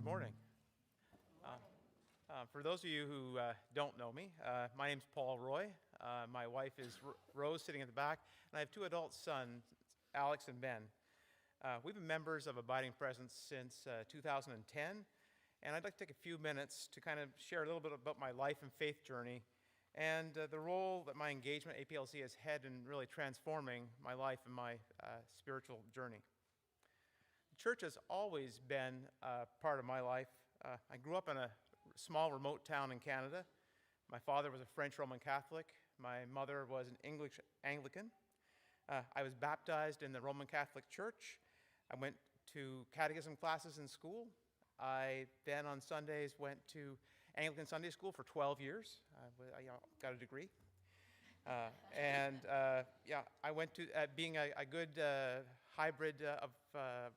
Good morning. For those of you who don't know me, my name's Paul Roy. My wife is Rose, sitting at the back, and I have two adult sons, Alex and Ben. We've been members of Abiding Presence since 2010, and I'd like to take a few minutes to kind of share a little bit about my life and faith journey and the role that my engagement at APLC has had in really transforming my life and my spiritual journey. Church has always been part of my life. I grew up in a small remote town in Canada. My father was a French Roman Catholic. My mother was an English Anglican. I was baptized in the Roman Catholic Church. I went to catechism classes in school. I then on Sundays went to Anglican Sunday School for 12 years. I got a degree. I went to, being a good hybrid of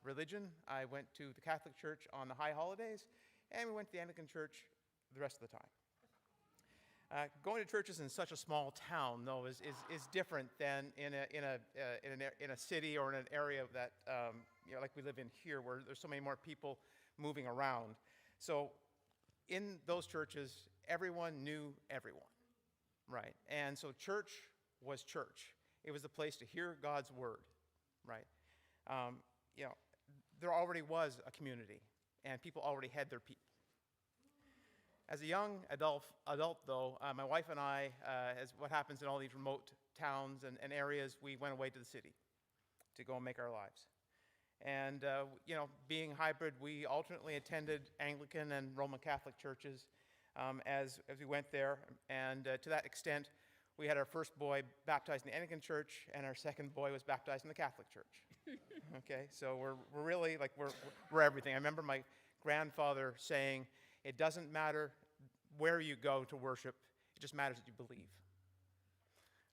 religion, I went to the Catholic Church on the high holidays, and we went to the Anglican Church the rest of the time. Going to churches in such a small town, though, is different than in a city or in an area that, like we live in here, where there's so many more people moving around. So in those churches, everyone knew everyone. Right, and so church was church. It was the place to hear God's word, right? There already was a community, and people already had their people. As a young adult though, my wife and I, as what happens in all these remote towns and areas, we went away to the city to go and make our lives. And, being hybrid, we alternately attended Anglican and Roman Catholic churches as we went there, and to that extent, we had our first boy baptized in the Anglican Church, and our second boy was baptized in the Catholic Church. Okay, so we're really like we're everything. I remember my grandfather saying, "It doesn't matter where you go to worship; it just matters that you believe."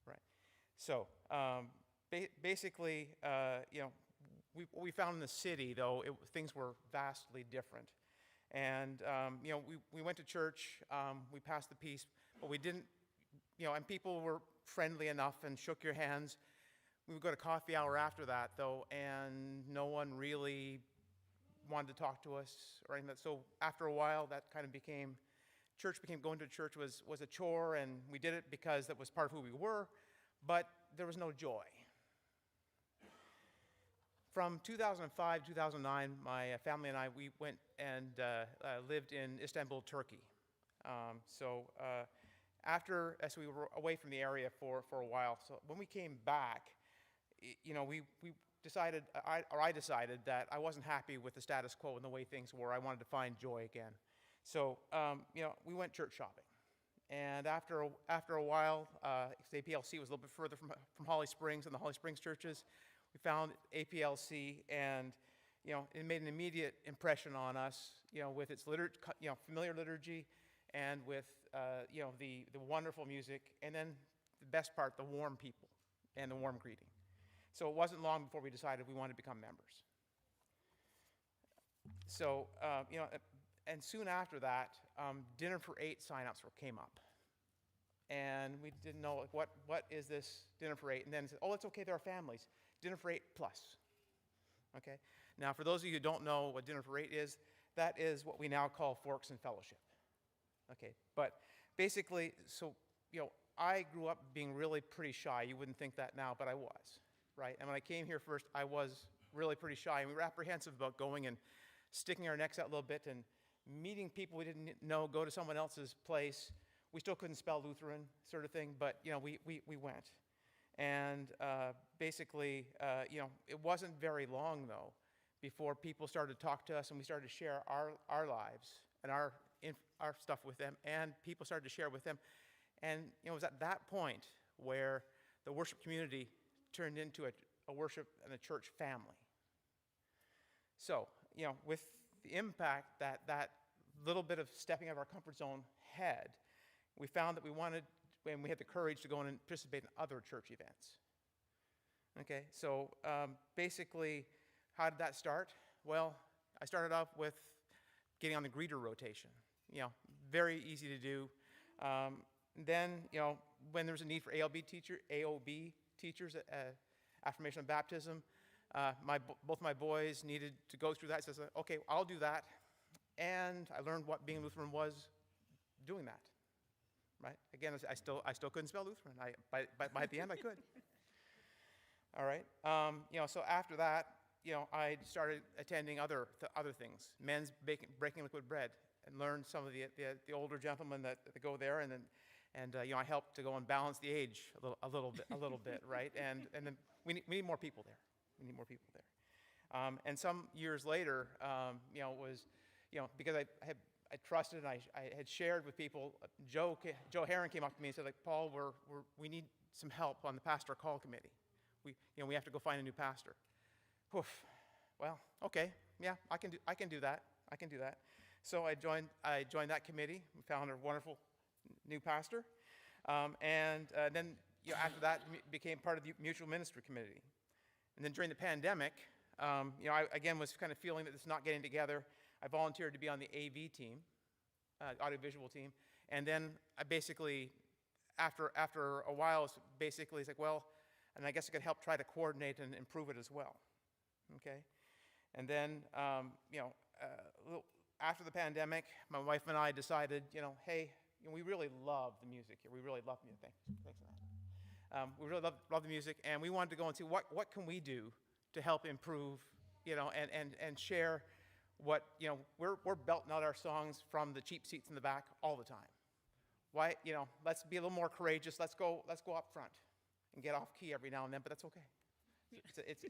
Right. So basically, what we found in the city, though, things were vastly different. And, we went to church, we passed the peace, but we didn't, and people were friendly enough and shook your hands. We would go to coffee hour after that, though, and no one really wanted to talk to us or anything. So after a while, that kind of going to church was a chore, and we did it because that was part of who we were, but there was no joy. From 2005 to 2009, my family and I, we went and lived in Istanbul, Turkey. So we were away from the area for a while. So when we came back, we decided, I decided that I wasn't happy with the status quo and the way things were. I wanted to find joy again. So, we went church shopping. And after a while, the APLC was a little bit further from Holly Springs and the Holly Springs churches. We found APLC, and it made an immediate impression on us, with its familiar liturgy, and with the wonderful music, and then the best part, the warm people and the warm greeting. So it wasn't long before we decided we wanted to become members. So and soon after that, dinner for 8 signups came up. And we didn't know, what is this dinner for 8? And then it said, oh, it's okay, there are families. Dinner for 8 plus. Okay? Now, for those of you who don't know what dinner for 8 is, that is what we now call Forks and Fellowship. Okay? But basically, so, I grew up being really pretty shy. You wouldn't think that now, but I was. Right? And when I came here first, I was really pretty shy. And we were apprehensive about going and sticking our necks out a little bit and meeting people we didn't know, go to someone else's place. We still couldn't spell Lutheran, sort of thing, but, we went. And basically, it wasn't very long, though, before people started to talk to us, and we started to share our lives and our stuff with them, and people started to share with them. And, it was at that point where the worship community turned into a worship and a church family. So, with the impact that little bit of stepping out of our comfort zone had, we found that we wanted, and we had the courage to go and participate in other church events. Okay, so basically, how did that start? Well, I started off with getting on the greeter rotation. Very easy to do. Then, when there was a need for AOB teachers, affirmation of baptism, both my boys needed to go through that. So I said, okay, I'll do that. and I learned what being Lutheran was doing that. Right? Again, I still couldn't spell Lutheran. By the end, I could. All right. So after that, I started attending other things, men's breaking liquid bread, and learned some of the older gentlemen that go there, and I helped to go and balance the age a little bit, right? And then we need more people there. We need more people there. And some years later, it was, because I trusted and I had shared with people. Joe Herron came up to me and said, like, Paul, we need some help on the pastor call committee. We have to go find a new pastor. Oof. Well, okay, yeah, I can do that. I can do that. So I joined that committee. We found a wonderful new pastor, and then after that became part of the mutual ministry committee. And then during the pandemic, I again was kind of feeling that it's not getting together. I volunteered to be on the AV team, audiovisual team, and then I basically, after a while, it's like, well, and I guess I could help try to coordinate and improve it as well. Okay, and then after the pandemic, my wife and I decided, hey, we really love the music here. We really love music. Thanks for that. We really love the music, and we wanted to go and see what can we do to help improve, and share what, we're belting out our songs from the cheap seats in the back all the time. Why, let's be a little more courageous. Let's go up front and get off key every now and then, but that's okay.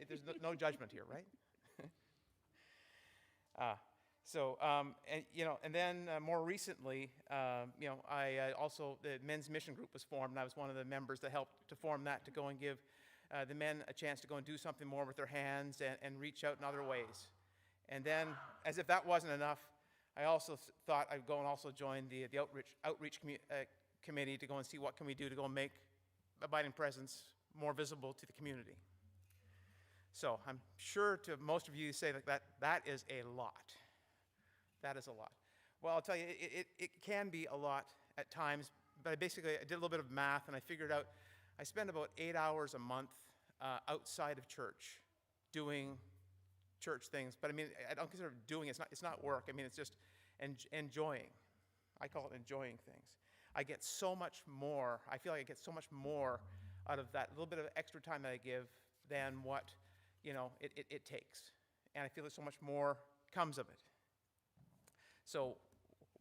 There's no judgment here, right? And then more recently, I also, the men's mission group was formed, and I was one of the members that helped to form that, to go and give the men a chance to go and do something more with their hands and reach out in other ways. And then, as if that wasn't enough, I also thought I'd go and also join the outreach committee to go and see what can we do to go and make Abiding Presence more visible to the community. So I'm sure to most of you say that is a lot. That is a lot. Well, I'll tell you, it can be a lot at times, but I did a little bit of math, and I figured out I spend about 8 hours a month outside of church doing church things. But I mean, I don't consider doing it. It's not work. I mean, it's just enjoying. I call it enjoying things. I get so much more. I feel like I get so much more out of that little bit of extra time that I give than what it takes. And I feel that so much more comes of it. So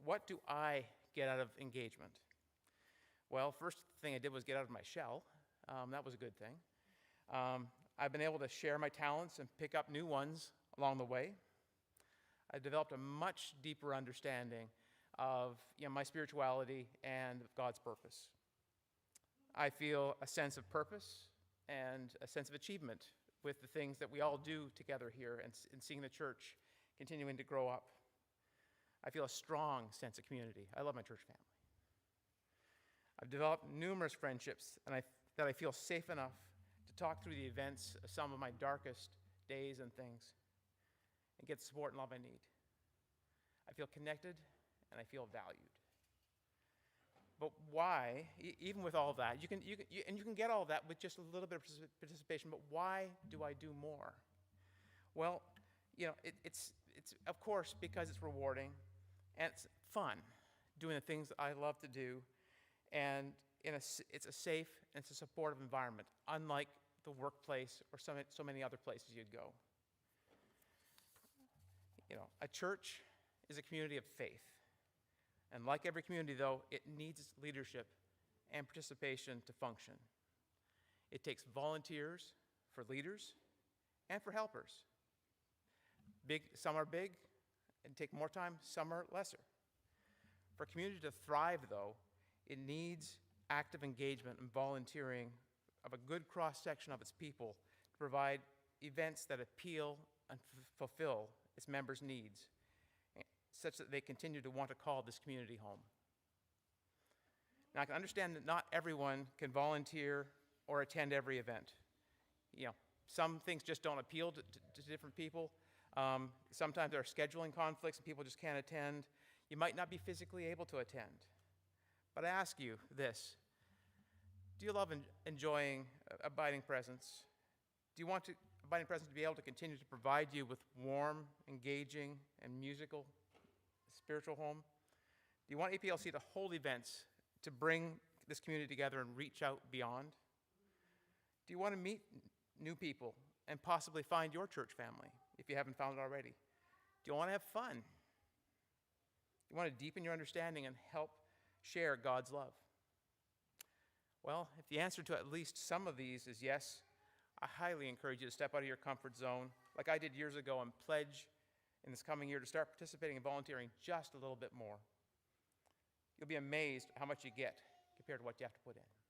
what do I get out of engagement? Well, first thing I did was get out of my shell. That was a good thing. I've been able to share my talents and pick up new ones along the way. I developed a much deeper understanding of my spirituality and God's purpose. I feel a sense of purpose and a sense of achievement with the things that we all do together here, and seeing the church continuing to grow up. I feel a strong sense of community. I love my church family. I've developed numerous friendships that I feel safe enough to talk through the events of some of my darkest days and things and get the support and love I need. I feel connected and I feel valued. But why, even with all of that, you can get all of that with just a little bit of participation, but why do I do more? Well, it's of course because it's rewarding and it's fun doing the things that I love to do, and it's a safe and it's a supportive environment, unlike the workplace or so many other places you'd go. A church is a community of faith. And like every community, though, it needs leadership and participation to function. It takes volunteers for leaders and for helpers. Some are big and take more time, some are lesser. For a community to thrive, though, it needs active engagement and volunteering of a good cross-section of its people to provide events that appeal and fulfill its members' needs, such that they continue to want to call this community home. Now, I can understand that not everyone can volunteer or attend every event. Some things just don't appeal to different people. Sometimes there are scheduling conflicts and people just can't attend. You might not be physically able to attend. But I ask you this: do you love enjoying Abiding Presence? Do you want Abiding Presence to be able to continue to provide you with warm, engaging, and musical spiritual home? Do you want APLC to hold events to bring this community together and reach out beyond? Do you want to meet new people and possibly find your church family if you haven't found it already? Do you want to have fun? Do you want to deepen your understanding and help share God's love? Well, if the answer to at least some of these is yes, I highly encourage you to step out of your comfort zone, like I did years ago, and pledge in this coming year to start participating and volunteering just a little bit more. You'll be amazed how much you get compared to what you have to put in.